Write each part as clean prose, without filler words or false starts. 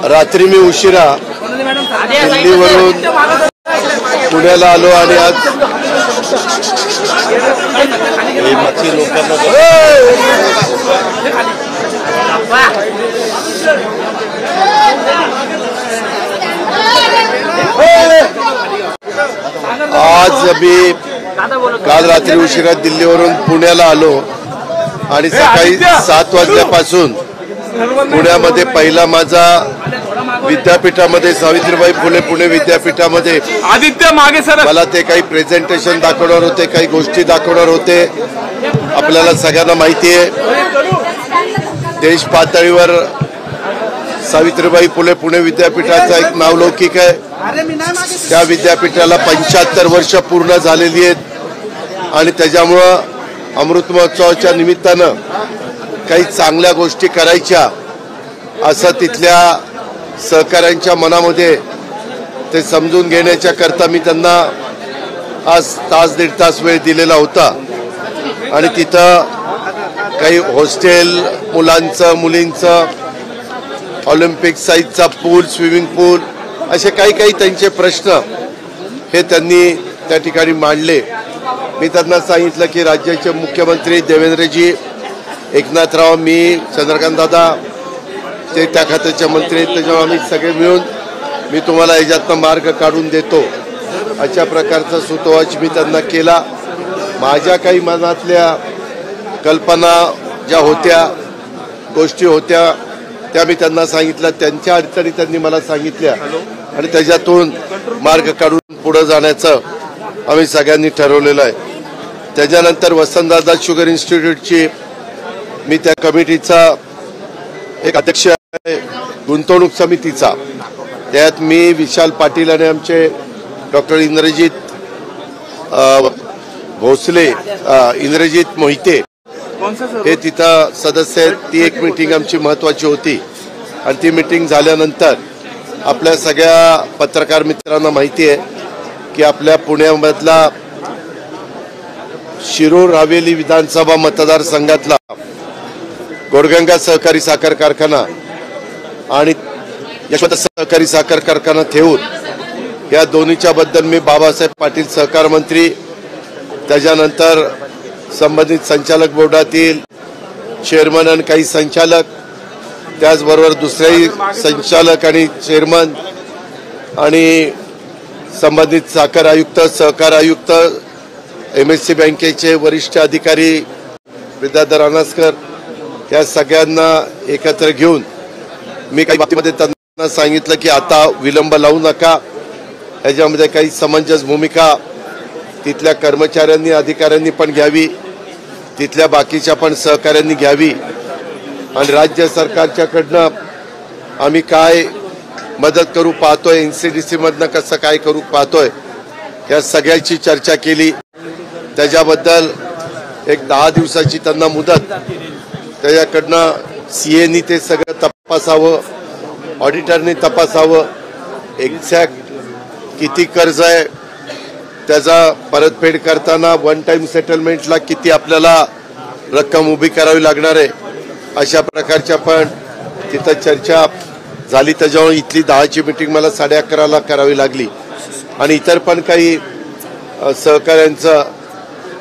रात्री मी उशिरा दिल्लीवरून पुण्याला आलो आणि आज मी काल रात्री उशिरा दिल्लीवरून पुण्याला आलो आणि सकाळी 7 वाजल्यापासून पुण्यामध्ये पहिला माझा विद्यापीठामध्ये सावित्रीबाई फुले पुणे विद्यापीठामध्ये आदित्य मागे सर मला ते काही प्रेझेंटेशन दाखवणार होते, काही गोष्टी दाखवणार होते। आपल्याला सगळ्यांना माहिती आहे देश पातळीवर सावित्रीबाई फुले पुणे विद्यापीठाचा एक नावलौकिक आहे। त्या विद्यापीठाला 75 वर्ष पूर्ण झालेली आहेत आणि त्याच्यामुळं अमृत महोत्सवाच्या निमित्तानं काही चांगल्या गोष्टी करायच्या असं तिथल्या सहकाऱ्यांच्या मनामध्ये ते समजून घेण्याच्या करता मी त्यांना आज तास दीड तास वेळ दिलेला होता आणि तिथं काही हॉस्टेल मुलांचं मुलींचं ऑलिम्पिक साईजचा पूल स्विमिंग पूल असे काही त्यांचे प्रश्न हे त्यांनी त्या ठिकाणी मांडले। मी त्यांना सांगितलं की राज्याचे मुख्यमंत्री देवेंद्रजी एकनाथराव मी चंद्रकांत दादा ते त्या खात्याचे मंत्री आहेत त्याच्यामुळे आम्ही सगळे मिळून मी तुम्हाला याच्यातनं मार्ग काढून देतो अशा प्रकारचा सुतोवाच मी त्यांना केला। माझ्या काही मनातल्या कल्पना ज्या होत्या गोष्टी होत्या त्या मी त्यांना सांगितल्या, त्यांच्या अडचणी त्यांनी मला सांगितल्या आणि त्याच्यातून मार्ग काढून पुढे जाण्याचं आम्ही सगळ्यांनी ठरवलेलं आहे। त्याच्यानंतर वसंतदादा शुगर इन्स्टिट्यूटची मी त्या कमिटीचा एक अध्यक्ष आहे गुंतवणूक समितीचा, त्यात मी विशाल पाटील आणि आमचे डॉक्टर इंद्रजित भोसले इंद्रजित मोहिते हे तिथं सदस्य आहेत। ती एक मीटिंग आमची महत्वाची होती आणि ती मीटिंग झाल्यानंतर आपल्या सगळ्या पत्रकार मित्रांना माहिती आहे की आपल्या पुण्यामधला शिरूर हवेली विधानसभा मतदारसंघातला गोडगंगा सहकारी साखर कारखाना आणि यशवंत सहकारी साखर कारखाना ठेवून या दोन्हीच्या बद्दल मी बाबासाहेब पाटील सहकार मंत्री त्याच्यानंतर संबंधित संचालक बोर्डातील चेअरमन आणि काही संचालक त्याचबरोबर दुसरेही संचालक आणि चेअरमन आणि संबंधित साखर आयुक्त सहकार आयुक्त MSC बँकेचे वरिष्ठ अधिकारी विद्याधर अनासकर या सगळ्यांना एकत्र घेऊन मी काही बाबतीमध्ये त्यांना सांगितलं की आता विलंब लावू नका, याच्यामध्ये काही समंजस भूमिका तिथल्या कर्मचाऱ्यांनी अधिकाऱ्यांनी पण घ्यावी, तिथल्या बाकीच्या पण सहकाऱ्यांनी घ्यावी आणि राज्य सरकारच्याकडनं आम्ही काय मदत करू पाहतोय NCDC मधनं कसं काय करू पाहतोय या सगळ्याची चर्चा केली। त्याच्याबद्दल एक 10 दिवसाची त्यांना मुदत त्याच्याकडनं CAनी ते सगळं तपासावं, ऑडिटरनी तपासावं, एक्झॅक्ट किती कर्ज आहे त्याचा परतफेड करताना वन टाइम सेटलमेंटला किती आपल्याला रक्कम उभी करावी लागणार आहे अशा प्रकारच्या पण तिथं चर्चा झाली। त्याच्यामुळे इथली 10ची मीटिंग मला 11:30ला करावी लागली आणि इतर पण काही सहकाऱ्यांचं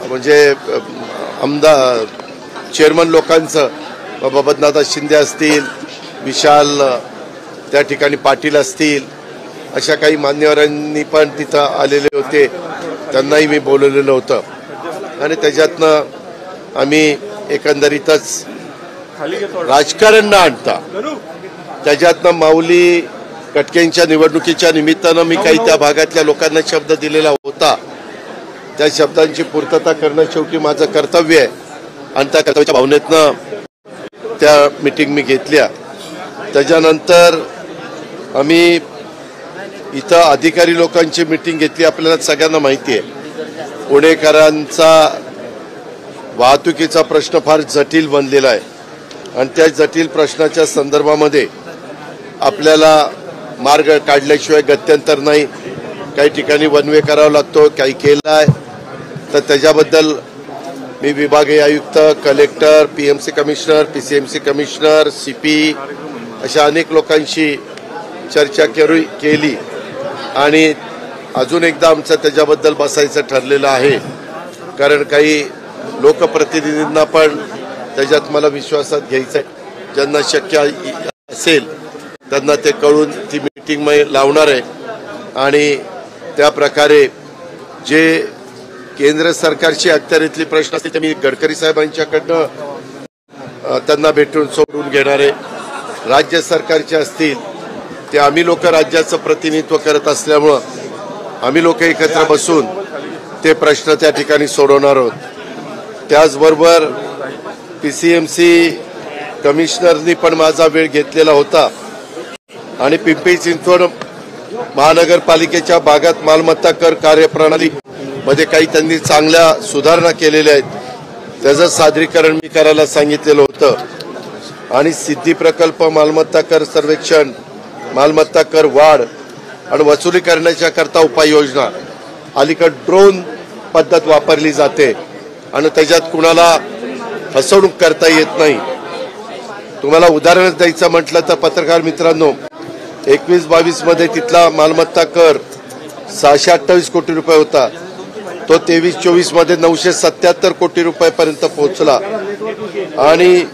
म्हणजे आमदार चेअरमन लोकांचं बबनदादा शिंदे असतील, विशाल त्या ठिकाणी पाटील असतील, अशा काही मान्यवरांनी पण तिथं आलेले होते, त्यांनाही मी बोलवलेलं होतं आणि त्याच्यातनं आम्ही एकंदरीतच राजकारण न आणता त्याच्यातनं माऊली कटकेंच्या निवडणुकीच्या निमित्तानं मी काही त्या भागातल्या लोकांना शब्द दिलेला होता, त्या शब्दांची पूर्तता करणं शेवटी माझं कर्तव्य आहे आणि त्या कर्तव्याच्या भावनेतनं त्या मीटिंग मी घेतल्या। त्याच्यानंतर आम्ही इथं अधिकारी लोकांची मीटिंग घेतली। आपल्याला सगळ्यांना माहिती आहे पुणेकरांचा वाहतुकीचा प्रश्न फार जटिल बनलेला आहे आणि त्या जटिल प्रश्नाच्या संदर्भामध्ये आपल्याला मार्ग काढल्याशिवाय गत्यंतर नाही। काही ठिकाणी वन वे करावा लागतो, काही केलं आहे तर त्याच्याबद्दल मी विभागीय आयुक्त, collector, PMC commissioner, PCMC commissioner, CP अशा अनेक लोकांशी चर्चा केली आणि अजून एकदा आमचं त्याच्याबद्दल बसायचं ठरलेलं आहे. कारण काही लोकप्रतिनिधींना पण त्याच्यात मला विश्वासात घ्यायचं आहे. ज्यांना शक्य असेल त्यांना ते कळून ती मीटिंग लावणार आहे आणि त्या प्रकारे जे केंद्र सरकारची अखत्यारीतली प्रश्न असतील ते मी गडकरी साहेबांच्याकडनं त्यांना भेटून सोडून घेणार आहे. राज्य सरकारचे असतील ते आम्ही लोक राज्याचं प्रतिनिधित्व करत असल्यामुळं आम्ही लोक एकत्र बसून ते प्रश्न त्या ठिकाणी सोडवणार आहोत. त्याचबरोबर पीसीएमसी कमिशनरनी पण माझा वेळ घेतलेला होता आणि पिंपरी चिंचवड महानगरपालिकेच्या भागात मालमत्ता कर कार्यप्रणाली मध्ये काही त्यांनी चांगल्या सुधारणा केलेल्या आहेत. त्याचं सादरीकरण मी करायला सांगितलेलं होतं आणि सिद्धी प्रकल्प, मालमत्ता कर सर्वेक्षण, मालमत्ता कर वाढ आणि वसुली करण्याच्या करता उपाययोजना. अलीकडे ड्रोन पद्धत वापरली जाते आणि त्याच्यात कुणाला फसवणूक करता येत नाही. तुम्हाला उदाहरण द्यायचं म्हटलं तर पत्रकार मित्रांनो, 21-22 मध्ये तिथला मालमत्ता कर 628 कोटी रुपये होता. तो 23-24 मध्ये 977 कोटी रुपयापर्यंत पोहोचला आणि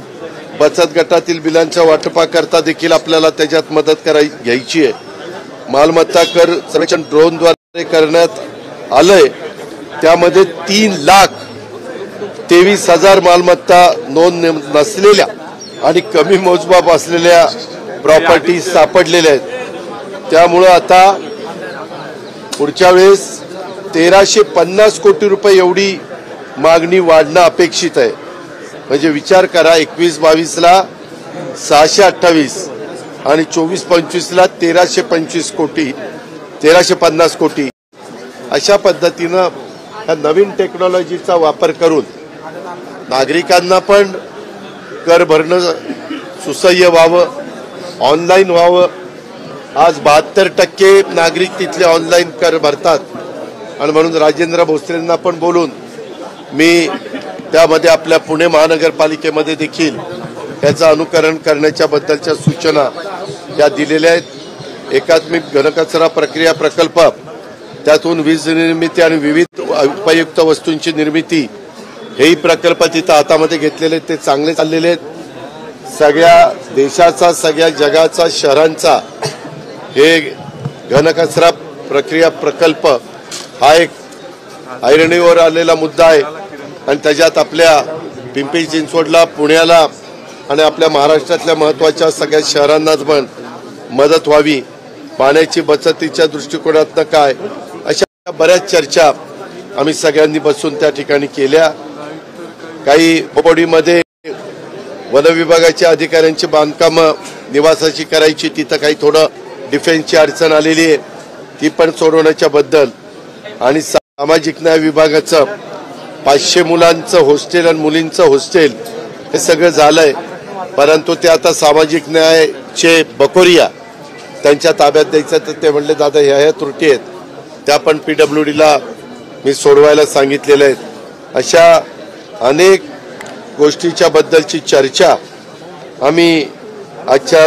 बचत गटातील बिलांच्या वाटपाकरता देखील आपल्याला त्याच्यात मदत घ्यायची आहे. मालमत्ता कर सर्वेक्षण ड्रोनद्वारे करण्यात आलंय. त्यामध्ये 3,23,000 मालमत्ता नोंद नसलेल्या आणि कमी मोजमाप असलेल्या प्रॉपर्टी सापडलेल्या आहेत. त्यामुळं आता पुढच्या वेळेस 1,350 कोटी रुपये एवढी मागणी वाढणं अपेक्षित आहे. म्हणजे विचार करा, 21-22ला 628 आणि 24-25ला 1,325 कोटी, 1,350 कोटी. अशा पद्धतीनं ह्या नवीन टेक्नॉलॉजीचा वापर करून नागरिकांना पण कर भरणं सुसह्य व्हावं, ऑनलाईन व्हावं. आज 72% नागरिक तिथले ऑनलाईन कर भरतात आणि म्हणून राजेंद्र भोसलेंना पण बोलून मी त्यामध्ये आपल्या पुणे महानगरपालिकेमध्ये देखील याचं अनुकरण करण्याच्या बद्दलच्या सूचना या दिलेल्या आहेत. एकात्मिक घनकचरा प्रक्रिया प्रकल्प, त्यातून वीज निर्मिती आणि विविध उपयुक्त वस्तूंची निर्मिती, हेही प्रकल्प तिथं हातामध्ये घेतलेले आहेत. ते चांगले चाललेले आहेत. सगळ्या देशाचा, सगळ्या जगाचा, शहरांचा हे घनकचरा प्रक्रिया प्रकल्प हा एक ऐरणीवर आलेला मुद्दा आहे आणि त्याच्यात आपल्या पिंपरी चिंचवडला, पुण्याला आणि आपल्या महाराष्ट्रातल्या महत्वाच्या सगळ्या शहरांनाच पण मदत व्हावी. पाण्याची बचतीच्या दृष्टिकोनातनं काय, अशा बऱ्याच चर्चा आम्ही सगळ्यांनी बसून त्या ठिकाणी केल्या. काही बोडीमध्ये वन विभागाच्या अधिकाऱ्यांची बांधकामं निवासाची करायची, तिथं काही थोडं डिफेन्सची अडचण आलेली आहे, ती पण सोडवण्याच्या बद्दल. आणि सामाजिक न्याय विभागाचं 500 मुलांचं हॉस्टेल आणि मुलींचं हॉस्टेल हे सगळं झालंय. परंतु ते आता सामाजिक न्यायचे बकोरिया त्यांच्या ताब्यात द्यायचं, तर ते म्हणले दादा ह्या त्रुटी आहेत, त्या पण PWDला मी सोडवायला सांगितलेल्या आहेत. अशा अनेक गोष्टीच्या बद्दलची चर्चा आम्ही आजच्या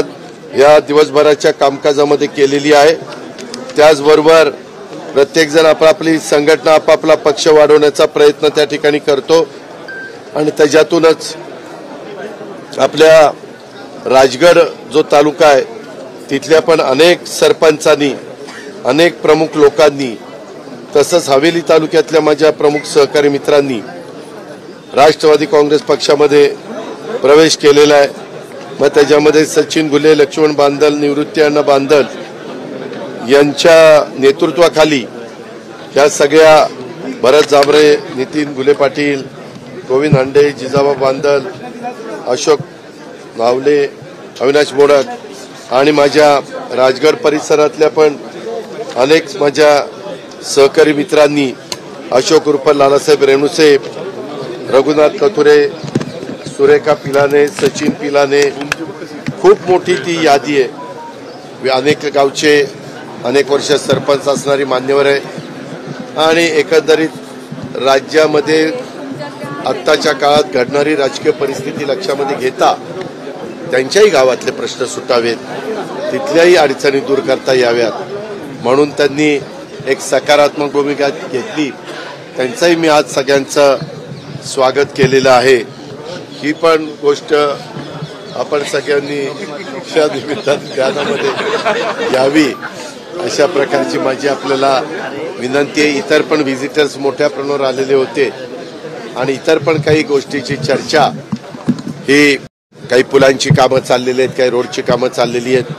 या दिवसभराच्या कामकाजामध्ये केलेली आहे. त्याचबरोबर प्रत्येकजण आपापली संघटना, आपापला पक्ष वाढवण्याचा प्रयत्न त्या ठिकाणी करतो आणि त्याच्यातूनच आपल्या राजगड जो तालुका आहे तिथल्या पण अनेक सरपंचांनी, अनेक प्रमुख लोकांनी, तसंच हवेली तालुक्यातल्या माझ्या प्रमुख सहकारी मित्रांनी राष्ट्रवादी काँग्रेस पक्षामध्ये प्रवेश केलेला आहे. मग त्याच्यामध्ये सचिन घुले, लक्ष्मण बांदल, निवृत्ती अण्णा बांदल यांच्या नेतृत्वाखाली या सगळ्या भरत जांभरे, नितीन घुले पाटील, गोविंद हांडे, जिजाबा बांदल, अशोक नावले, अविनाश मोडक आणि माझ्या राजगड परिसरातल्या पण अनेक माझ्या सहकारी मित्रांनी, अशोक उर्फ लालासाहेब रेणुसे, रघुनाथ कथुरे, सुरेखा पिलाने, सचिन पिलाने, खूप मोठी ती यादी आहे. अनेक गावचे अनेक वर्ष सरपंच असणारी मान्यवर आहे आणि एकंदरीत राज्यामध्ये आत्ताच्या काळात घडणारी राजकीय परिस्थिती लक्षामध्ये घेता त्यांच्याही गावातले प्रश्न सुटावेत, तिथल्याही अडचणी दूर करता याव्यात म्हणून त्यांनी एक सकारात्मक भूमिका घेतली. त्यांचंही मी आज सगळ्यांचं स्वागत केलेलं आहे. ही पण गोष्ट आपण सगळ्यांनी या निमित्तानं ध्यानामध्ये यावी अशा प्रकारची माझी आपल्याला विनंती आहे. इतर पण व्हिजिटर्स मोठ्या प्रमाणावर आलेले होते आणि इतर पण काही गोष्टीची चर्चा, ही काही पुलांची कामं चाललेली आहेत, काही रोडची कामं चाललेली आहेत,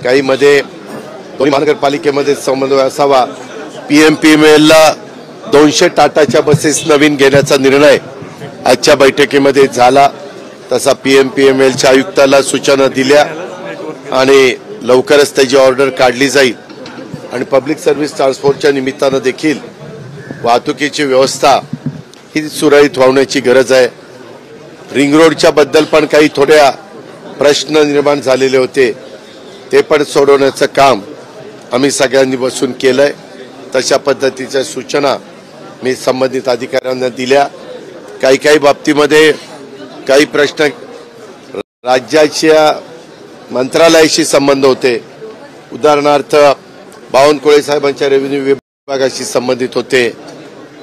काही मध्ये दोन्ही महानगरपालिकेमध्ये समन्वय असावा. PMPMLला 200 टाटाच्या बसेस नवीन घेण्याचा निर्णय आजच्या बैठकीमध्ये झाला. तसा PMPMLच्या आयुक्ताला सूचना दिल्या आणि लवकरच त्याची ऑर्डर काढली जाईल आणि पब्लिक सर्व्हिस ट्रान्सपोर्टच्या निमित्तानं देखील वाहतुकीची व्यवस्था ही सुरळीत होण्याची गरज आहे. रिंग रोडच्या बद्दल पण काही थोड्या प्रश्न निर्माण झालेले होते, ते पण सोडवण्याचं काम आम्ही सगळ्यांनी बसून केलंय. तशा पद्धतीच्या सूचना मी संबंधित अधिकाऱ्यांना दिल्या. काही बाबतीमध्ये काही प्रश्न राज्याच्या मंत्रालयाशी संबंध होते. उदाहरणार्थ बावनकुळे साहेबांच्या रेव्हेन्यू विभागाशी संबंधित होते.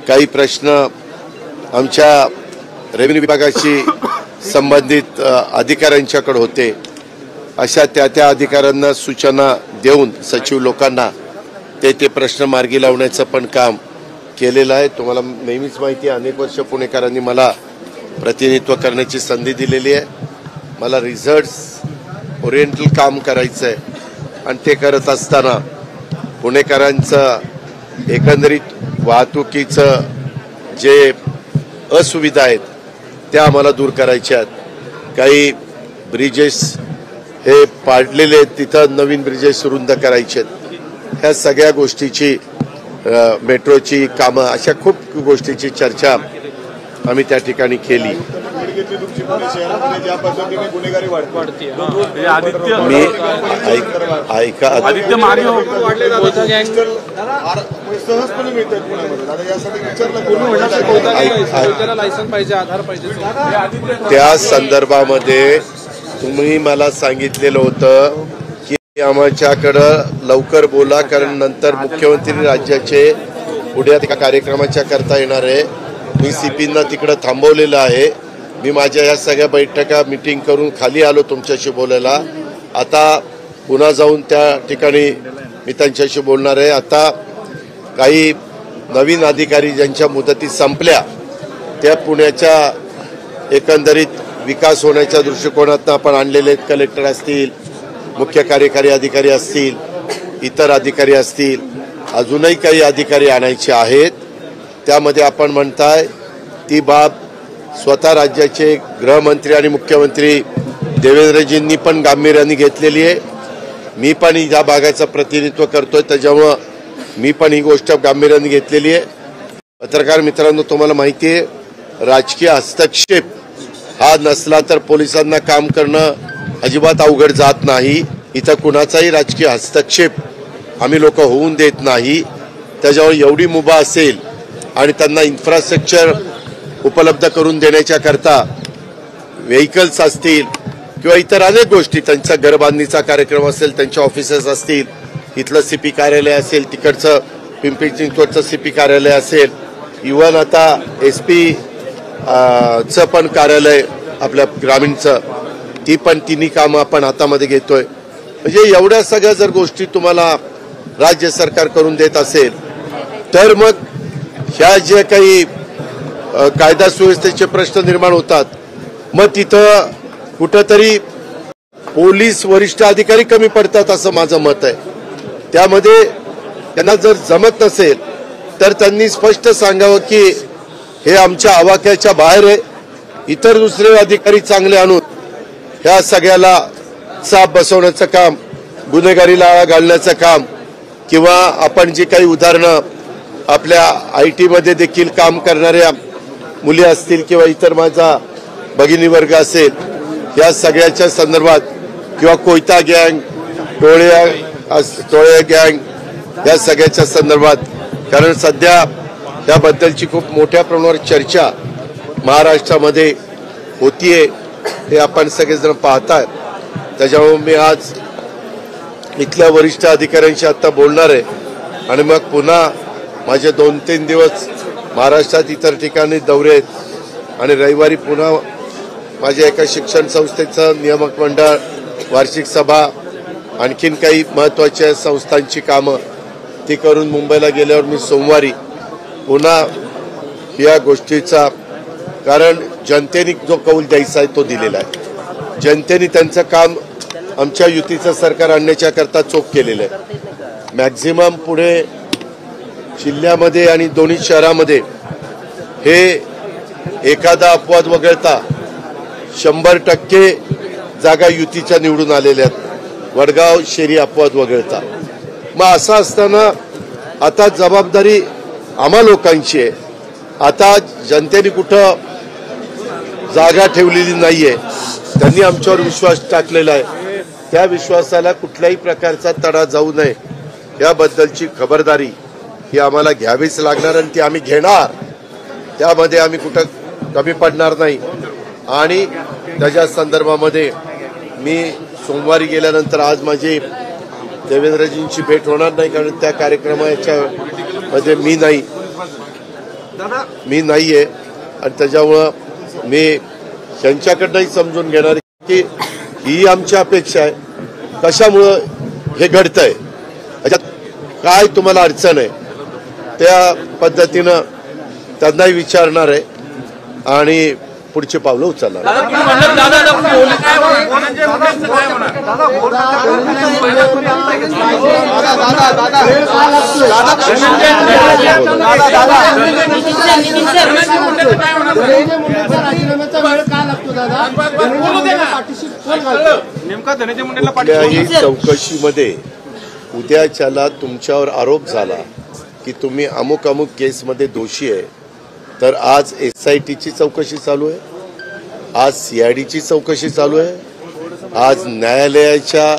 काही प्रश्न आमच्या रेव्हेन्यू विभागाशी संबंधित अधिकाऱ्यांच्याकडे होते. अशा त्या अधिकाऱ्यांना सूचना देऊन सचिव लोकांना ते प्रश्न मार्गी लावण्याचं पण काम केलेलं आहे. तुम्हाला नेहमीच माहिती आहे, अनेक वर्ष पुणेकरांनी मला प्रतिनिधित्व करण्याची संधी दिलेली आहे. मला रिझल्ट्स ओरिएंटल काम करायचं आहे आणि ते करत असताना पुणेकरांचं एकंदरीत वाहतुकीचं जे असुविधा आहेत त्या आम्हाला दूर करायच्या आहेत. काही ब्रिजेस हे पाडलेले आहेत, तिथं नवीन ब्रिजेस रुंद करायचे आहेत. ह्या सगळ्या गोष्टीची मेट्रोची कामं, अशा खूप गोष्टीची चर्चा आम्ही त्या ठिकाणी केली. मी ऐका त्या संदर्भामध्ये तुम्ही मला सांगितलेलं होतं की आमच्याकडं लवकर बोला, कारण नंतर मुख्यमंत्री राज्याचे पुढे एका कार्यक्रमाच्या करता येणार आहे. मी CPना तिकडं थांबवलेलं आहे. मी माझ्या या सगळ्या बैठका मीटिंग करून खाली आलो तुमच्याशी बोलायला. आता पुन्हा जाऊन त्या ठिकाणी मी त्यांच्याशी बोलणार आहे. आता काही नवीन अधिकारी ज्यांच्या मुदती संपल्या त्या पुण्याच्या एकंदरीत विकास होण्याच्या दृष्टिकोनातून आपण आणलेले आहेत. कलेक्टर असतील, मुख्य कार्यकारी अधिकारी असतील, इतर अधिकारी असतील, अजूनही काही अधिकारी आणायचे आहेत. त्यामध्ये आपण म्हणताय ती बाब स्वतः राज्याचे गृहमंत्री आणि मुख्यमंत्री देवेंद्रजींनी पण गांभीर्याने घेतलेली आहे. मी पण या भागाचं प्रतिनिधित्व करतोय, त्याच्यामुळं मी पण ही गोष्ट गांभीर्याने घेतलेली आहे. पत्रकार मित्रांनो, तुम्हाला माहिती आहे, राजकीय हस्तक्षेप हा नसला तर पोलिसांना काम करणं अजिबात अवघड जात नाही. इथं कुणाचाही राजकीय हस्तक्षेप आम्ही लोक होऊन देत नाही. त्याच्यावर एवढी मुभा असेल आणि त्यांना इन्फ्रास्ट्रक्चर उपलब्ध करून देण्याच्या करता व्हेकल्स असतील किंवा इतर अनेक गोष्टी, त्यांचा घरबांधणीचा कार्यक्रम असेल, त्यांच्या ऑफिसेस असतील, इथलं CP कार्यालय असेल, तिकडचं पिंपरी चिंचवडचं CP कार्यालय असेल, इव्हन आता SP चं पण कार्यालय आपल्या ग्रामीणचं, ती पण तिन्ही कामं आपण हातामध्ये घेतोय. म्हणजे एवढ्या सगळ्या जर गोष्टी तुम्हाला राज्य सरकार करून देत असेल तर मग ह्या जे काही कायदा सुव्यवस्थेचे प्रश्न निर्माण होतात, मग तिथं कुठंतरी पोलीस वरिष्ठ अधिकारी कमी पडतात असं माझं मत आहे. त्यामध्ये त्यांना जर जमत नसेल तर त्यांनी स्पष्ट सांगावं की हे आमच्या आवाक्याच्या बाहेर आहे, इतर दुसरे अधिकारी चांगले आणून ह्या सगळ्याला चाप बसवण्याचं काम, गुन्हेगारीला आळा घालण्याचं काम, किंवा आपण जी काही उदाहरणं आपल्या IT मध्ये देखील काम करणाऱ्या मुली असतील किंवा इतर माझा भगिनी वर्ग असेल, या सगळ्याच्या संदर्भात, किंवा कोयता गँग, टोळे गँग, या सगळ्याच्या संदर्भात, कारण सध्या त्याबद्दलची खूप मोठ्या प्रमाणावर चर्चा महाराष्ट्रामध्ये होतीये हे आपण सगळेजण पाहताय। त्याच्यामुळे मी आज इथल्या वरिष्ठ अधिकाऱ्यांशी आता बोलणार आहे आणि मग पुन्हा माझे 2-3 दिवस महाराष्ट्रात इतर ठिकाणी दौरे आहेत आणि रविवारी पुन्हा माझ्या एका शिक्षण संस्थेचं नियामक मंडळ वार्षिक सभा आणखीन काही महत्त्वाच्या संस्थांची कामं ती करून मुंबईला गेल्यावर मी सोमवारी पुन्हा या गोष्टीचा, कारण जनतेने जो कौल द्यायचा आहे तो दिलेला आहे। जनतेने त्यांचं काम आमच्या युतीचं सरकार आणण्याच्या करता चोख केलेलं आहे। मॅक्झिमम पुणे जिल्ह्यामध्ये आणि दोन्ही शहरामध्ये हे एखादा अपवाद वगळता 100% जागा युतीच्या निवडून आलेल्या आहेत, वडगाव शेरी अपवाद वगळता। मग असं असताना आता जबाबदारी आम्हा लोकांची आहे। आता जनतेने कुठं जागा ठेवलेली नाहीये, त्यांनी आमच्यावर विश्वास टाकलेला आहे। त्या विश्वासाला कुठल्याही प्रकारचा तडा जाऊ नये याबद्दलची खबरदारी ही आम्हाला घ्यावीच लागणार आणि ती आम्ही घेणार। त्यामध्ये आम्ही कुठं कमी पडणार नाही आणि त्याच्या संदर्भामध्ये मी सोमवारी गेल्यानंतर आज माझी देवेंद्रजींची भेट होणार नाही, कारण त्या कार्यक्रमाच्या मध्ये मी नाहीये आणि त्याच्यामुळं मी त्यांच्याकडनंही समजून घेणार की ही आमची अपेक्षा आहे, कशामुळं हे घडतंय, त्याच्यात काय तुम्हाला अडचण आहे, त्या पद्धतीनं त्यांनाही विचारणार आहे आणि पुढची पावलं उचलणार। कुठल्याही चौकशीमध्ये उद्याच्याला तुमच्यावर आरोप झाला की तुम्ही अमुक अमुक केसमध्ये दोषी आहे, तर आज SITची चौकशी चालू आहे, आज CIDची चौकशी चालू आहे, आज न्यायालयाच्या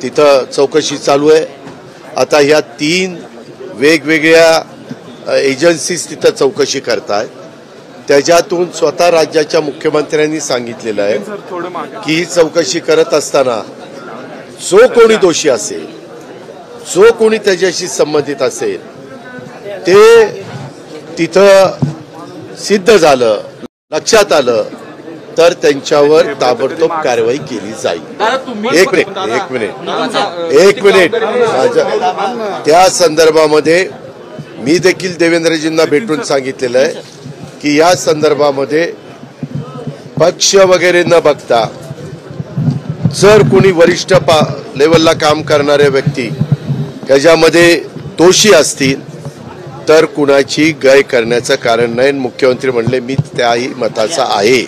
तिथं चौकशी चालू आहे। आता ह्या 3 वेगवेगळ्या एजन्सीज तिथं चौकशी करतायत। त्याच्यातून स्वतः राज्याच्या मुख्यमंत्र्यांनी सांगितलेलं आहे की ही चौकशी करत असताना जो कोणी दोषी असेल, जो कोणी त्याच्याशी संबंधित असेल, ते तिथं सिद्ध झालं, लक्षात आलं तर त्यांच्यावर ताबडतोब कारवाई केली जाईल। एक मिनिट त्या संदर्भामध्ये मी देखील देवेंद्रजींना भेटून सांगितलेलं आहे की या संदर्भामध्ये पक्ष वगैरे न बघता जर कोणी वरिष्ठ लेवलला काम करणारे व्यक्ती त्याच्यामध्ये दोषी असतील तर कुणाची गय करण्याचं कारण नाही। मुख्यमंत्री म्हणले मी त्याही मताचा आहे,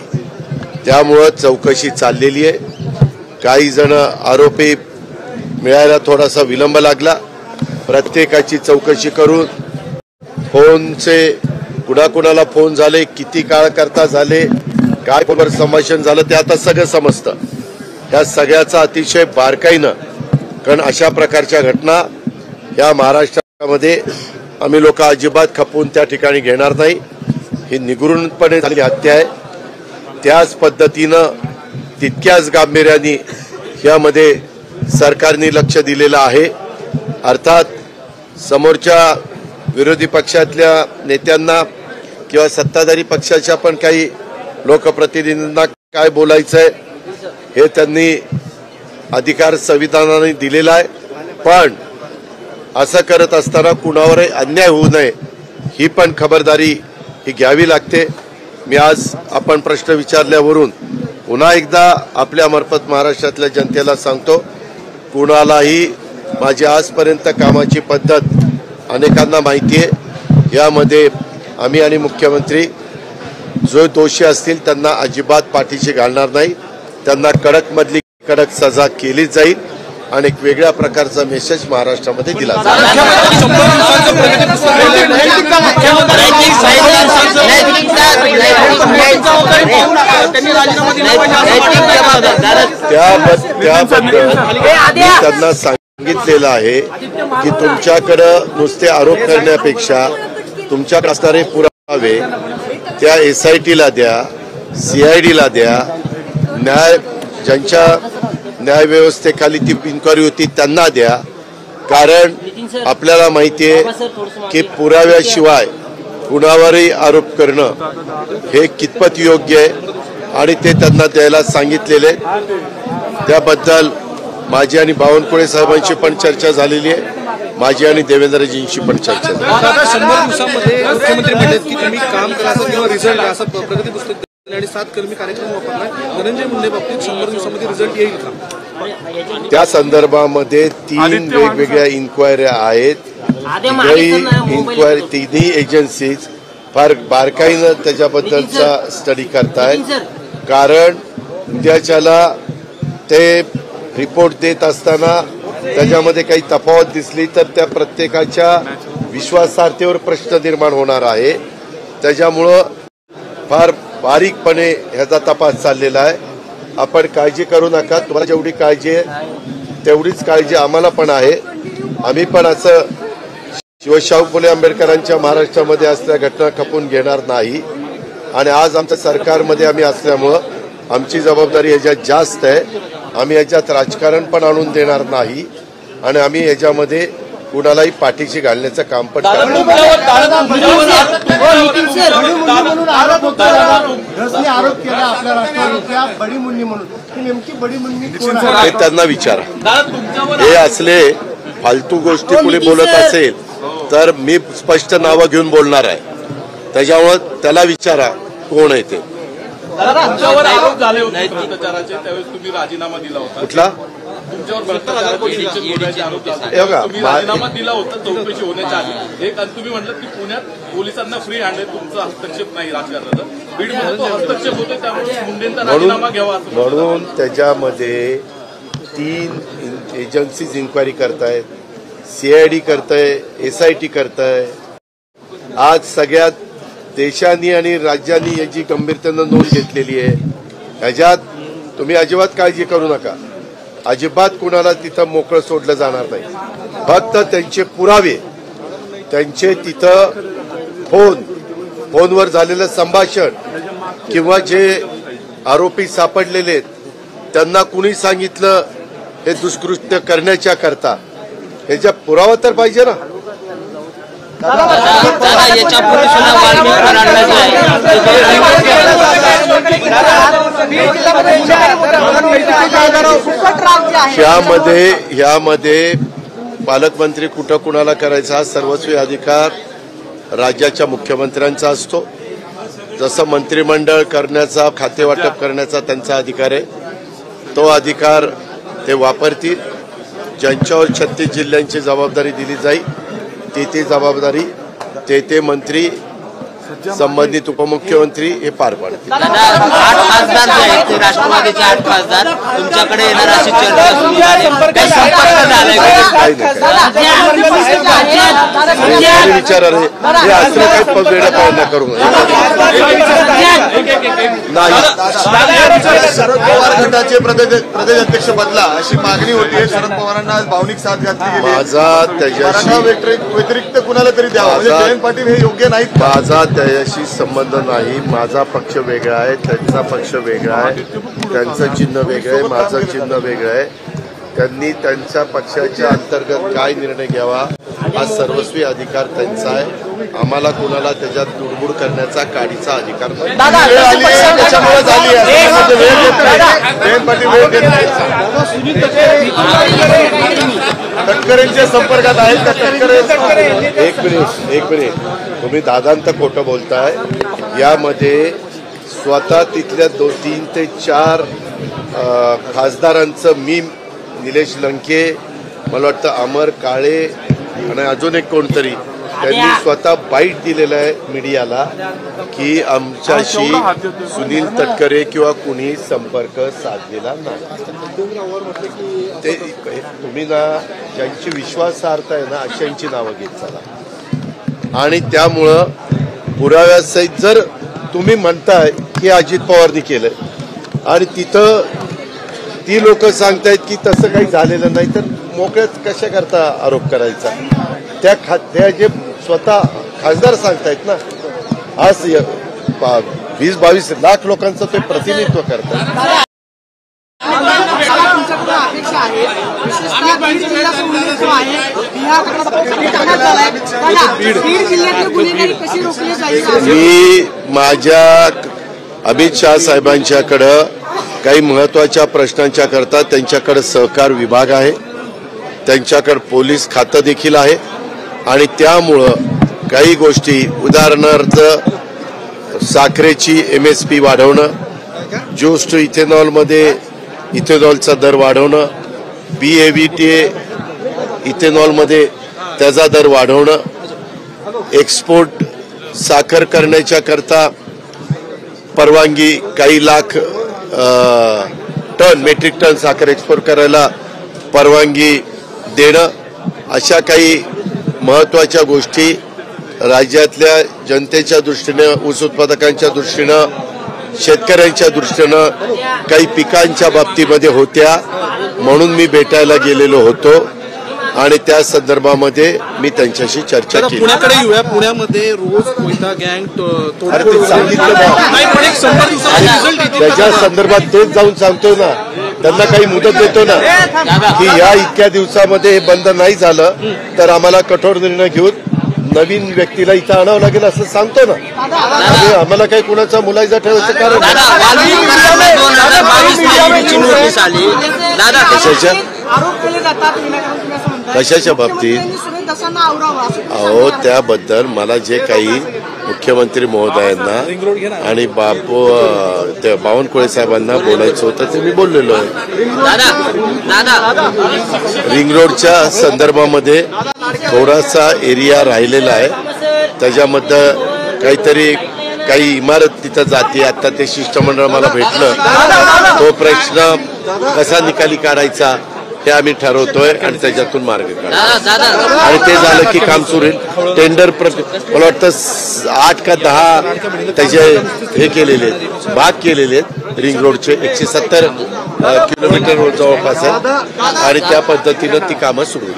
त्यामुळं चौकशी चाललेली आहे। काही जण आरोपी मिळायला थोडासा विलंब लागला, प्रत्येकाची चौकशी करून फोनचे कुणाकुणाला फोन झाले, किती काळ करता झाले, काय फोनवर संभाषण झालं, ते आता सगळं समजतं। या सगळ्याचा अतिशय बारकाईनं, कारण अशा प्रकारच्या घटना या महाराष्ट्रामध्ये आम्ही लोक अजिबात खपवून त्या ठिकाणी घेणार नाही। ही निगूढपणे झालेली हत्या आहे, त्याच पद्धतीनं तितक्याच गांभीर्याने यामध्ये सरकारने लक्ष दिलेलं आहे। अर्थात समोरच्या विरोधी पक्षातल्या नेत्यांना किंवा सत्ताधारी पक्षाच्या पण काही लोकप्रतिनिधींना काय बोलायचंय हे त्यांनी अधिकार संविधानाने दिलेला आहे, पण असं करत असताना कुणावरही अन्याय होऊ नये ही पण खबरदारी ही घ्यावी लागते। मी आज आपण प्रश्न विचारल्यावरून पुन्हा एकदा आपल्या मार्फत महाराष्ट्रातल्या जनतेला सांगतो, कुणालाही माझी आजपर्यंत कामाची पद्धत अनेकांना माहिती आहे। यामध्ये आम्ही आणि मुख्यमंत्री जो दोषी असतील त्यांना अजिबात पाठीशी घालणार नाही, त्यांना कडक मधली कडक सजा केली जाईल आणि एक वेगळ्या प्रकारचा मेसेज महाराष्ट्रामध्ये दिला जाईल। त्यांना सांगितलेलं आहे की तुमच्याकडे नुसते आरोप करण्यापेक्षा तुमच्याकडे असणारे पुरावे त्या SITला द्या, CIDला द्या, ज्यांच्या न्यायव्यवस्थेखाली ती इन्क्वायरी होती त्यांना द्या. कारण आपल्याला माहिती आहे की पुराव्याशिवाय कुणावरही आरोप करणं हे कितपत योग्य आहे आणि ते त्यांना द्यायला सांगितलेले. त्याबद्दल माझी आणि बावनकुळे साहेबांची पण चर्चा झालेली आहे, माझी आणि देवेंद्रजींशी पण चर्चा झाली. 100 दिवसांमध्ये मुख्यमंत्री म्हणले की तुम्ही काम करा किंवा रिझल्ट असं प्रगती पुस्तक आणि 7 कलमी कार्यक्रम वापरला. धनंजय मुंडे बाबतीत 100 दिवसामध्ये रिझल्ट येईल का? त्या संदर्भामध्ये 3 वेगवेगळ्या इन्क्वायऱ्या आहेत. तिन्ही एजन्सीज फार बारकाईनं त्याच्याबद्दलचा स्टडी करतायत. कारण उद्याच्याला ते रिपोर्ट देत असताना त्याच्यामध्ये काही तफावत दिसली तर त्या प्रत्येकाच्या विश्वासार्हतेवर प्रश्न निर्माण होणार आहे. त्याच्यामुळं फार बारीकपणे ह्याचा तपास चाललेला आहे. आपण काळजी करू नका. तुम्हाला जेवढी काळजी आहे तेवढीच काळजी आम्हाला पण आहे. आम्ही पण असं शिवशाहू फुले आंबेडकरांच्या महाराष्ट्रामध्ये असलेल्या घटना खपून घेणार नाही. आणि आज आमच्या सरकारमध्ये आम्ही असल्यामुळं आमची जबाबदारी याच्यात जास्त आहे. आम्ही याच्यात राजकारण पण आणून देणार नाही आणि आम्ही याच्यामध्ये कुणालाही पाठीशी घालण्याचं काम पण करणार. हे त्यांना विचारा. हे असले फालतू गोष्टी कुणी बोलत असेल तर मी स्पष्ट नावं घेऊन बोलणार आहे. त्याच्यामुळे त्याला विचारा कोण आहे ते. तुमच्यावर आरोप झाले होते भ्रष्टाचाराचे, त्यावेळेस तुम्ही राजीनामा दिला होता. कुठला? तुमच्यावर भ्रष्टाचाराचे आरोप तुम्ही राजीनामा दिला होता चौकशी होण्याच्या आधी. एक तुम्ही म्हटलं की पुण्यात पोलिसांना फ्री हँड आहे, तुमचा हस्तक्षेप नाही राजकारणाचा. बीडमध्ये तो हस्तक्षेप होतो, त्यामुळे मुंडेंचा राजीनामा घ्यावा म्हणून त्याच्यामध्ये 3 एजन्सीज इन्क्वायरी करतायत, CID करताय, SIT करताय. आज सगळ्यात देशांनी आणि राज्यांनी याची गंभीरतेनं नोंद घेतलेली आहे. ह्याच्यात तुम्ही अजिबात काळजी करू नका. अजिबात कुणाला तिथं मोकळं सोडलं जाणार नाही. फक्त त्यांचे पुरावे, त्यांचे तिथं फोनवर झालेलं संभाषण किंवा जे आरोपी सापडलेले आहेत त्यांना कुणी सांगितलं हे दुष्कृत्य करण्याच्या करता, ह्याचा पुरावा तर पाहिजे ना. ह्यामध्ये पालकमंत्री कुठं कुणाला करायचा हा सर्वस्वी अधिकार राज्याच्या मुख्यमंत्र्यांचा असतो. जसं मंत्रिमंडळ करण्याचा, खाते वाटप करण्याचा त्यांचा अधिकार आहे, तो अधिकार ते वापरतील. ज्यांच्यावर 36 जिल्ह्यांची जबाबदारी दिली जाईल ती जबाबदारी ते मंत्री, संबंधित उपमुख्यमंत्री हे पार पाडतील. 8 खासदार जे आहेत ते राष्ट्रवादीचे 8 खासदार तुमच्याकडे येणार अशी चर्चा सुरू आहे. विचार हे असं काही वेगळा प्रयत्न करू नाही. शरद पवार गटाचे प्रदेशाध्यक्ष बदला अशी मागणी होती. शरद पवारांना आज भावनिक साथ घातली गेली. माझा त्याच्याशी व्यतिरिक्त कुणाला तरी द्यावा, जयंत पाटील हे योग्य नाहीत. माझा त्याच्याशी संबंध नाही. माझा पक्ष वेगळा आहे, त्यांचा पक्ष वेगळा आहे, त्यांचं चिन्ह वेगळं आहे, माझं चिन्ह वेगळं आहे. त्यांनी त्यांच्या पक्षाच्या अंतर्गत काय निर्णय घ्यावा हा सर्वस्वी अधिकार त्यांचा आहे. आम्हाला कुणाला त्याच्यात दुडबुड करण्याचा काडीचा अधिकार नाही. त्याच्यामुळे झाली जयंत पाटील वेळ देत नाही. तटकरेंच्या संपर्कात आहेत का? तटकरे एक मिनिट तुम्ही दादांत खोटं बोलताय. यामध्ये स्वतः तिथल्या 3 ते 4 खासदारांचं मी, निलेश लंके, मला वाटतं अमर काळे आणि अजून एक कोणतरी, त्यांनी स्वतः बाईट दिलेलं आहे मीडियाला की आमच्याशी सुनील तटकरे किंवा कुणी संपर्क साधलेला नाही. ते तुम्ही ना ज्यांची विश्वासार्हता आहे ना अशांची नावं घेत चला. आणि त्यामुळं पुराव्यासहित जर तुम्ही म्हणताय की अजित पवारनी केलंय आणि तिथं ती लोक सांगतायत की तसं काही झालेलं नाही, तर मोकळ्याच कशा करता आरोप करायचा? त्या जे स्वतः खासदार सांगतायत ना, आज 20-22 लाख लोकांचं ते प्रतिनिधित्व करतात. मी माझ्या अमित शाह साहेबांच्याकडं काही महत्वाच्या प्रश्नांच्या करता त्यांच्याकडे सहकार विभाग आहे, त्यांच्याकडे पोलीस खातं देखील आहे आणि त्यामुळं काही गोष्टी उदाहरणार्थ साखरेची MSP वाढवणं, जोस्ट इथेनॉलमध्ये इथेनॉलचा दर वाढवणं, BAVTA इथेनॉलमध्ये त्याचा दर वाढवणं, एक्सपोर्ट साखर करण्याच्या करता परवानगी काही लाख मेट्रिक टन साखर एक्सपोर्ट करायला परवानगी देणं, अशा काही महत्वाच्या गोष्टी राज्यातल्या जनतेच्या दृष्टीनं, ऊस उत्पादकांच्या दृष्टीनं, शेतकऱ्यांच्या दृष्टीनं काही पिकांच्या बाबतीमध्ये होत्या, म्हणून मी भेटायला गेलेलो होतो आणि त्या संदर्भामध्ये मी त्यांच्याशी चर्चा केली. पुण्याकडे येऊया. पुण्यामध्ये रोज कोयता गँग त्याच्या संदर्भात तेच जाऊन सांगतो ना, त्यांना काही मुदत देतो ना की या इतक्या दिवसामध्ये हे बंद नाही झालं तर आम्हाला कठोर निर्णय घेऊन नवीन व्यक्तीला इथं आणावं लागेल असं सांगतो ना. आम्हाला काही कुणाचा मुलायजा ठेवायचं कारण कशाच्या बाबतीत? अहो, त्याबद्दल मला जे काही मुख्यमंत्री महोदयांना आणि बावनकुळे साहेबांना बोलायचं होतं ते मी बोललेलो आहे. रिंग रोडच्या संदर्भामध्ये थोडासा एरिया राहिलेला आहे, त्याच्यामध्ये काहीतरी काही इमारत तिथं जाते. आता ते शिष्टमंडळ मला भेटलं, तो प्रश्न कसा निकाली काढायचा हे आम्ही ठरवतोय आणि त्याच्यातून मार्ग काढतो आणि ते झालं की काम सुरू होईल. टेंडर मला वाटतं 8 का 10 त्याचे हे केलेले आहेत, भाग केलेले आहेत रिंग रोडचे. 170 किलोमीटर रोड जवळपास आहे आणि त्या पद्धतीनं ती कामं सुरू आहेत.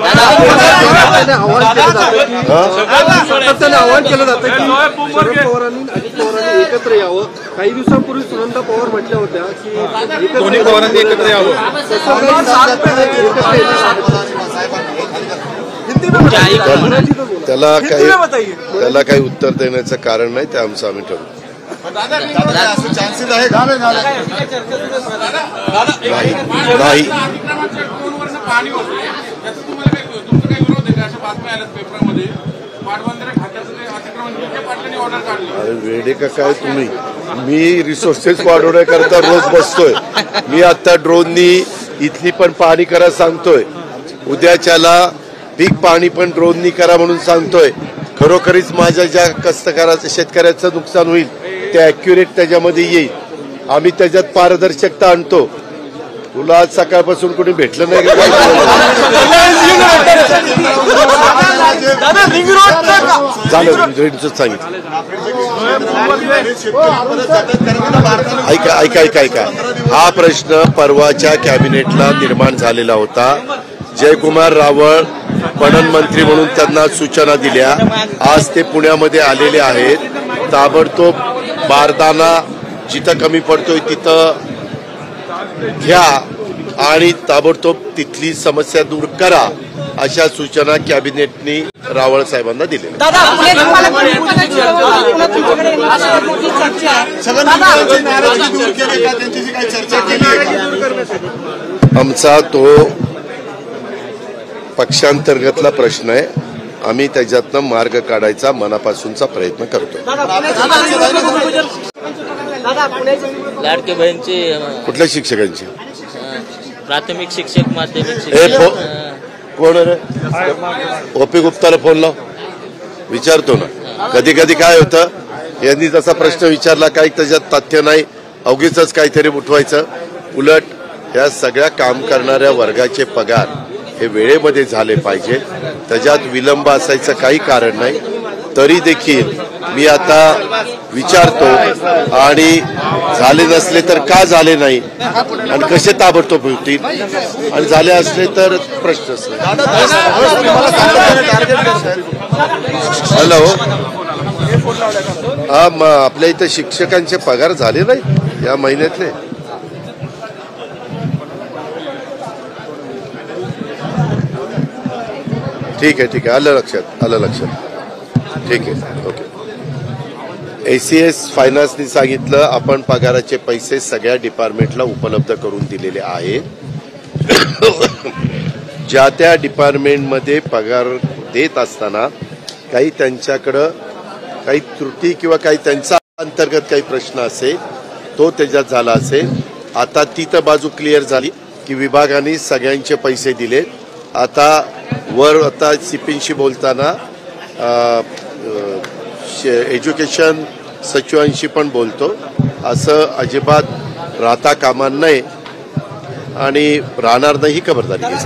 आवाहन केलं जातं की शरद पवारांनी अजित पवारांनी एकत्र यावं. काही दिवसांपूर्वी सुनंदा पवार म्हटल्या होत्या की दोन्ही पवारांनी एकत्र यावं. त्याला काही उत्तर देण्याचं कारण नाही, ते आमचं आम्ही ठरवू. चान्सेस आहे नाही. अरे वेडे का काय तुम्ही? मी रिसोर्सेस वाढवण्याकरता रोज बसतोय. मी आता ड्रोननी इथली पण पाहणी करा सांगतोय, उद्याच्याला पीक पाणी पण ड्रोननी करा म्हणून सांगतोय. खरोखरीच माझ्या ज्या कष्टकऱ्याचं शेतकऱ्याचं नुकसान होईल ते अॅक्युरेट त्याच्यामध्ये येईल. आम्ही त्याच्यात पारदर्शकता आणतो. तुला आज सकाळपासून कोणी भेटलं नाही का? झालं रेंजच सांगितलं. ऐका हा प्रश्न परवाच्या कॅबिनेटला निर्माण झालेला होता. जयकुमार रावळ पणन मंत्री म्हणून त्यांना सूचना दिल्या. आज ते पुण्यामध्ये आलेले आहेत. ताबडतोब बारदाना जिथं कमी पडतोय तिथं घ्या आणि ताबडतोब तिथली समस्या दूर करा, अशा सूचना कॅबिनेटनी रावळ साहेबांना दिल्या. आमचा तो पक्षांतर्गतला प्रश्न आहे. आम्ही त्याच्यातनं मार्ग काढायचा मनापासूनचा प्रयत्न करतो. लाडके बहिणीचे कुठल्या शिक्षकांची? प्राथमिक शिक्षक, माध्यमिक शिक्षक. कोण रे? ओपी गुप्ताला फोन लाव, विचारतो ना. कधी कधी काय होतं, यांनी जसा प्रश्न विचारला काही त्याच्यात तथ्य नाही, अवघीच काहीतरी उठवायचं. उलट या सगळ्या काम करणाऱ्या वर्गाचे पगार हे वेळेमध्ये झाले पाहिजे, त्याच्यात विलंब असायचं काही कारण नाही. तरी देखील मी आता विचारतो आणि झाले नसले तर का झाले नाही आणि कसे ताबडतोब होतील आणि झाले असले तर प्रश्नच नाही. हॅलो आपल्या इथं शिक्षकांचे पगार झाले नाही या महिन्यातले. ठीक आहे आलं लक्षात. ठीक आहे, ओके. ACS फायनान्सनी सांगितलं आपण पगाराचे पैसे सगळ्या डिपार्टमेंटला उपलब्ध करून दिलेले आहेत. ज्या त्या डिपार्टमेंटमध्ये पगार देत असताना काही त्यांच्याकडं काही त्रुटी किंवा काही त्यांचा अंतर्गत काही प्रश्न असेल तो त्याच्यात झाला असेल. आता ती तर बाजू क्लिअर झाली की विभागाने सगळ्यांचे पैसे दिले. आता CPशी बोलताना एज्युकेशन सचिवांशी पण बोलतो. असं अजिबात राहता कामा नये आणि राहणार नाही ही खबरदारी घेतली.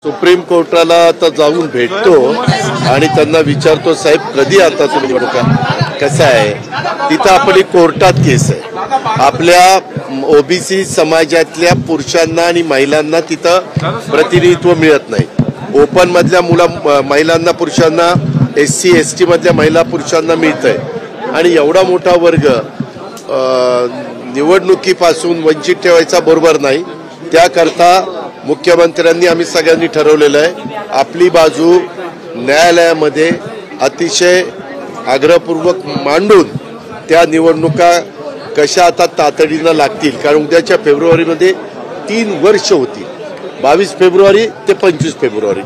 सुप्रीम कोर्टाला आता जाऊन भेटतो आणि त्यांना विचारतो साहेब कधी आता तुम्ही निवडणुका. कसं आहे तिथं आपली कोर्टात केस आहे. आपल्या OBC समाजातल्या पुरुषांना आणि महिलांना तिथं प्रतिनिधित्व मिळत नाही. ओपन मधल्या महिलांना पुरुषांना SC ST मधल्या महिला पुरुषांना मिळतंय आणि एवढा मोठा वर्ग निवडणुकीपासून वंचित ठेवायचा बरोबर नाही. त्याकरता मुख्यमंत्र्यांनी आम्ही सगळ्यांनी ठरवलेलं आहे आपली बाजू न्यायालयामध्ये अतिशय आग्रहपूर्वक मांडून त्या निवडणुका कशा आता तातडीनं लागतील. कारण उद्याच्या फेब्रुवारीमध्ये 3 वर्ष होतील. 22 फेब्रुवारी ते 25 फेब्रुवारी.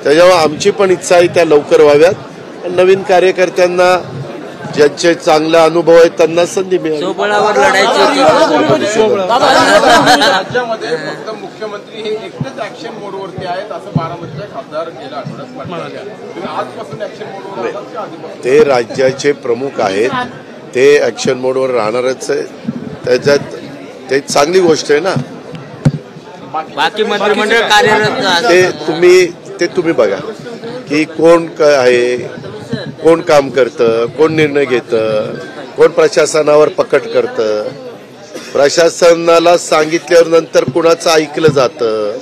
त्याच्यामुळे आमची पण इच्छा आहे त्या लवकर व्हाव्यात. नवीन कार्यकर्त्यांना ज्यांचे चांगला अनुभव आहेत त्यांना संधी मिळेल. राज्यामध्ये फक्त मुख्यमंत्री हे एकटेच ऍक्शन मोडवरती आहेत असं बारामतीचे खासदार गेल्या आठवड्यात म्हणाले. तुम्ही आजपासून ऍक्शन मोडवर आहात का आधीपासून? ते राज्याचे प्रमुख आहेत. ते ऍक्शन मोडवर राहणारच आहे. त्याच्यात ते चांगली गोष्ट आहे ना. बाकी मंत्रिमंडळ कार्यरत ते तुम्ही बघा की कोण आहे, कोण काम करतं, कोण निर्णय घेतं, कोण प्रशासनावर पकड करतं. प्रशासनाला सांगितल्यावर नंतर कुणाचं ऐकलं जातं.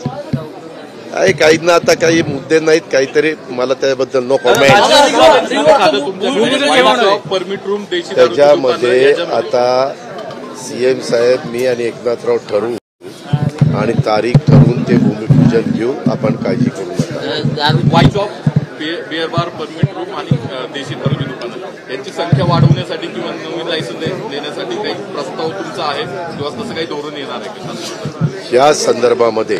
काहींना आता काही मुद्दे नाहीत. काहीतरी मला त्याबद्दल नो कॉमेंट. त्याच्यामध्ये आता CM साहेब मी आणि एकनाथराव ठरवू आणि तारीख ठरवून ते भूमिपूजन घेऊ. आपण काळजी करू नका. वाईट ऑफ बिअर बार परमिट रूम आणि देशी खरेदी दुकानं यांची संख्या वाढवण्यासाठी किंवा नवीन लायसन्स देण्यासाठी काही प्रस्ताव तुमचा आहे किंवा तसं काही धोरण येणार आहे? या संदर्भामध्ये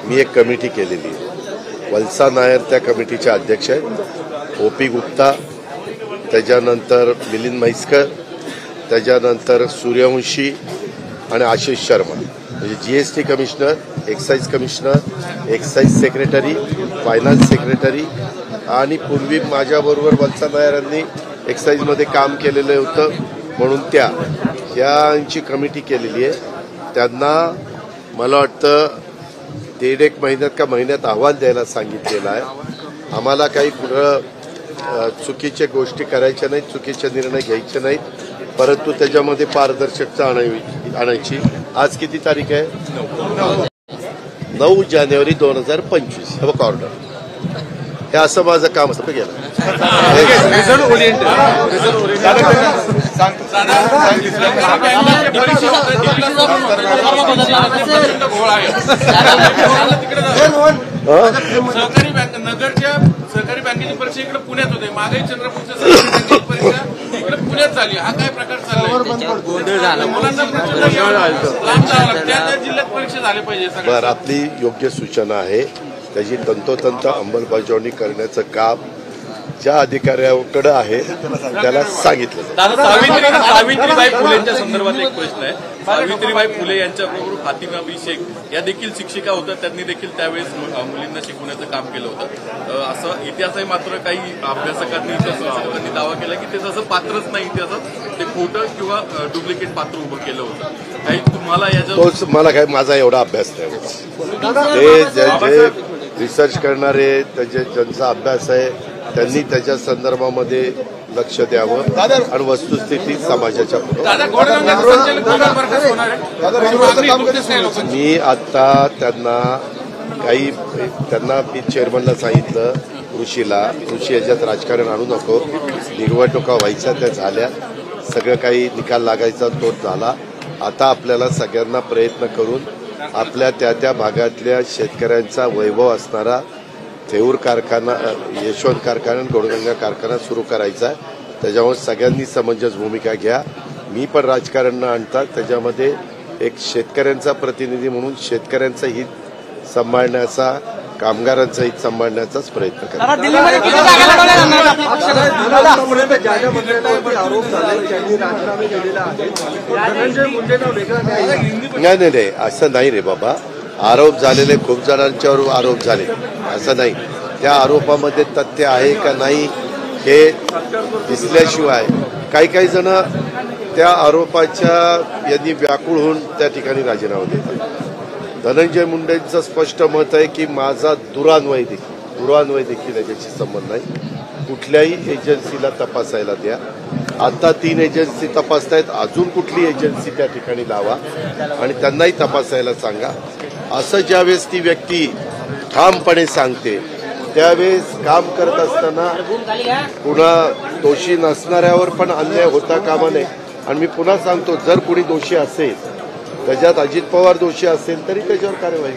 मी एक कमिटी केलेली आहे. वल्सा नायर त्या कमिटीचे अध्यक्ष आहेत. OP गुप्ता, त्याच्यानंतर मिलिंद म्हैसकर, त्याच्यानंतर सूर्यवंशी आणि आशिष शर्मा म्हणजे GST commissioner, excise commissioner, excise secretary, finance secretary आणि पूर्वी माझ्याबरोबर वल्सा नायरांनी एक्साईजमध्ये काम केलेलं होतं म्हणून त्यांची कमिटी केलेली आहे. त्यांना मला वाटतं 1.5 महिन्यात अहवाल द्यायला सांगितलेला आहे. आम्हाला काही पुढं चुकीच्या गोष्टी करायच्या नाहीत, चुकीचे निर्णय घ्यायचे नाहीत, परंतु त्याच्यामध्ये पारदर्शकता आणायची. आज किती तारीख आहे? 9 जानेवारी 2025. हे बघ ऑर्डर. हे असं माझं काम असतं गेलं. नगरच्या सहकारी बँकेची परीक्षा इकडे पुण्यात होते. मागे चंद्रपूरच्या सहकारी बँकेची परीक्षा इकडे पुण्यात झाली. हा काय प्रकार चाललाय? गोंधळ झाला. मुलांना लांब जावं लागतं. त्या जिल्ह्यात परीक्षा झाल्या पाहिजे. बरं, आपली योग्य सूचना आहे. त्याची तंतोतंत अंमलबजावणी करण्याचं काम ज्या अधिकाऱ्याकडे आहे त्याला सांगितलं. सावित्रीबाई फुलेंच्या संदर्भात एक प्रश्न आहे. सावित्रीबाई फुले यांच्याबरोबर फातिमा बी शेख या देखील शिक्षिका होत्या. त्यांनी देखील त्यावेळेस मुलींना शिकवण्याचं काम केलं होतं. असं इतिहासही मात्र काही अभ्यासकांनी इतिहासकांनी दावा केला की ते तसं पात्रच नाही. इतिहासात ते खोटं किंवा डुप्लिकेट पात्र उभं केलं होतं. काही तुम्हाला याच्या मला काय माझा एवढा अभ्यास नाही. ते जे रिसर्च करणारे ज्यांचा अभ्यास आहे त्यांनी त्याच्या संदर्भामध्ये लक्ष द्यावं आणि वस्तुस्थिती समाजाच्या मी आता त्यांना काही त्यांना मी चेअरमनला सांगितलं, ऋषी याच्यात राजकारण आणू नको, निवडणुका व्हायच्या त्या झाल्या, सगळं काही निकाल लागायचा तो झाला. आता आपल्याला सगळ्यांना प्रयत्न करून आपल्या त्या भागातल्या शेतकऱ्यांचा वैभव असणारा थेऊर कारखाना, यशवंत कारखाना, गोडगंगा कारखाना सुरू करायचा आहे. त्याच्यामुळे सगळ्यांनी समंजस भूमिका घ्या. मी पण राजकारण न आणता त्याच्यामध्ये एक शेतकऱ्यांचा प्रतिनिधी म्हणून शेतकऱ्यांचं हित सांभाळण्याचा, कामगारांचं हित सांभाळण्याचाच प्रयत्न करा. नाही असं नाही रे बाबा. आरोप झालेले खूप जणांच्यावर आरोप झाले, असं नाही. त्या आरोपामध्ये तथ्य आहे का नाही हे दिसल्याशिवाय काही जण त्या आरोपाच्या यांनी व्याकुळ होऊन त्या ठिकाणी राजीनामा देतात. धनंजय मुंडेंचं स्पष्ट मत आहे की माझा दुरान्वय देखील याच्याशी संबंध नाही. कुठल्याही एजन्सीला तपासायला द्या. आता 3 एजन्सी तपासतायत, अजून कुठली एजन्सी त्या ठिकाणी लावा आणि त्यांनाही तपासायला सांगा. असं ज्यावेळेस ती व्यक्ती ठामपणे सांगते त्यावेळेस काम करत असताना पुन्हा दोषी नसणाऱ्यावर पण अन्याय होता कामा नये. आणि मी पुन्हा सांगतो, जर कुणी दोषी असेल, त्याच्यात अजित पवार दोषी असेल तरी त्याच्यावर कार्यवाही.